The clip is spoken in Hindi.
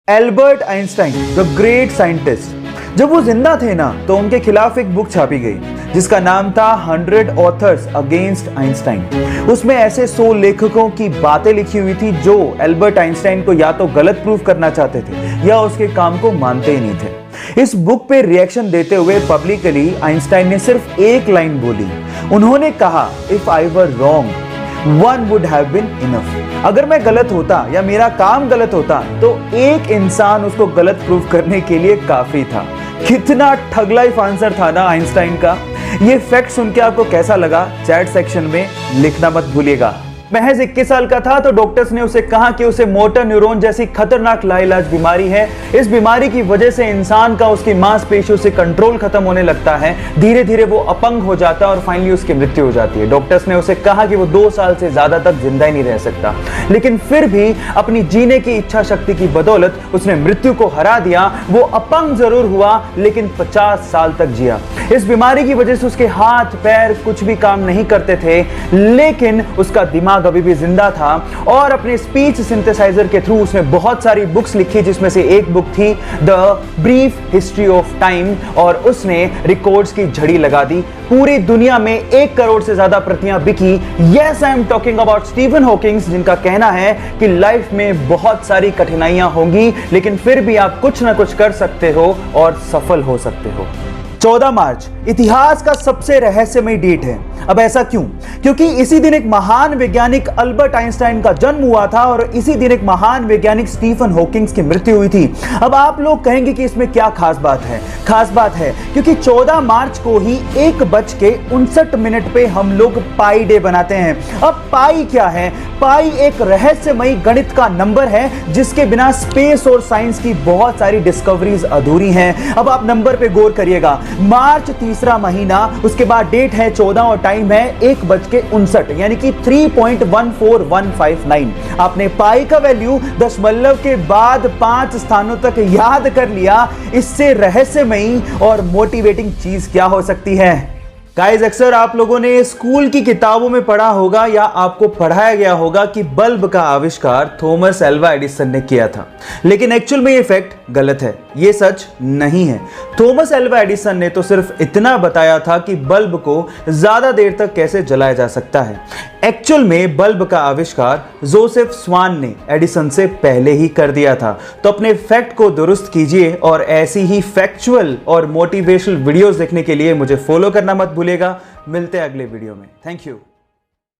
Albert Einstein the great scientist, जब वो जिंदा थे ना तो उनके खिलाफ एक बुक छापी गई जिसका नाम था 100 ऑथर्स अगेंस्ट आइंस्टाइन। उसमें ऐसे 100 लेखकों की बातें लिखी हुई थी जो एल्बर्ट आइंस्टाइन को या तो गलत प्रूव करना चाहते थे या उसके काम को मानते ही नहीं थे। इस बुक पे रिएक्शन देते हुए पब्लिकली आइंस्टाइन ने सिर्फ एक लाइन बोली। उन्होंने कहा, if I were wrong one would have been enough. अगर मैं गलत होता या मेरा काम गलत होता तो एक इंसान उसको गलत प्रूफ करने के लिए काफी था। कितना ठग लाइफ आंसर था ना आइंस्टाइन का। ये फैक्ट सुन के आपको कैसा लगा चैट सेक्शन में लिखना मत भूलिएगा। महज 21 साल का था तो डॉक्टर्स ने उसे कहा कि उसे मोटर न्यूरॉन जैसी खतरनाक लाइलाज बीमारी है। इस बीमारी की वजह से इंसान का उसकी मांसपेशियों से कंट्रोल खत्म होने लगता है, धीरे धीरे वो अपंग हो जाता है और फाइनली उसकी मृत्यु हो जाती है। डॉक्टर्स ने उसे कहा कि वो 2 साल से ज्यादा तक जिंदा ही नहीं रह सकता, लेकिन फिर भी अपनी जीने की इच्छा शक्ति की बदौलत उसने मृत्यु को हरा दिया। वो अपंग जरूर हुआ लेकिन 50 साल तक जिया। इस बीमारी की वजह से उसके हाथ पैर कुछ भी काम नहीं करते थे, लेकिन उसका दिमाग अभी भी जिंदा था और अपने स्पीच सिंथेसाइजर के थ्रू उसने बहुत सारी बुक्स लिखी, जिसमें से एक बुक थी the brief history of time, और उसने रिकॉर्ड्स की झड़ी लगा दी। पूरी दुनिया में 1 करोड़ से ज्यादा प्रतियां बिकी। Yes, I am talking about Stephen Hawkings, जिनका कहना है कि लाइफ में बहुत सारी कठिनाइयां होंगी लेकिन फिर भी आप कुछ ना कुछ कर सकते हो और सफल हो सकते हो। 14 मार्च इतिहास का सबसे रहस्यमय डेट है। अब ऐसा क्यों? क्योंकि इसी दिन एक महान वैज्ञानिक अल्बर्ट आइंस्टाइन का जन्म हुआ था और इसी दिन एक महान वैज्ञानिक स्टीफन हॉकिंग्स की मृत्यु हुई थी। अब आप लोग कहेंगे कि इसमें क्या खास बात है? खास बात है क्योंकि 14 मार्च को ही 1:59 पे हम लोग पाई डे बनाते हैं। अब पाई क्या है? पाई एक रहस्यमय गणित का नंबर है जिसके बिना स्पेस और साइंस की बहुत सारी डिस्कवरीज अधूरी हैं। अब आप नंबर पे गौर करिएगा। मार्च तीसरा महीना, उसके बाद डेट है 14 और टाइम है 1:59 यानी कि 3.14159। आपने पाई का वैल्यू दशमलव के बाद 5 स्थानों तक याद कर लिया। इससे रहस्यमयी और मोटिवेटिंग चीज क्या हो सकती है? गाइस, अक्सर आप लोगों ने स्कूल की किताबों में पढ़ा होगा या आपको पढ़ाया गया होगा कि बल्ब का आविष्कार थॉमस एल्वा एडिसन ने किया था, लेकिन एक्चुअल में ये फैक्ट गलत है। ये सच नहीं है। थॉमस एल्वा एडिसन ने तो सिर्फ इतना बताया था कि बल्ब को ज्यादा देर तक कैसे जलाया जा सकता है। एक्चुअल में बल्ब का आविष्कार जोसेफ स्वान ने एडिसन से पहले ही कर दिया था। तो अपने फैक्ट को दुरुस्त कीजिए और ऐसी ही फैक्चुअल और मोटिवेशनल वीडियोस देखने के लिए मुझे फॉलो करना मत भूलिएगा। मिलते हैं अगले वीडियो में। Thank you.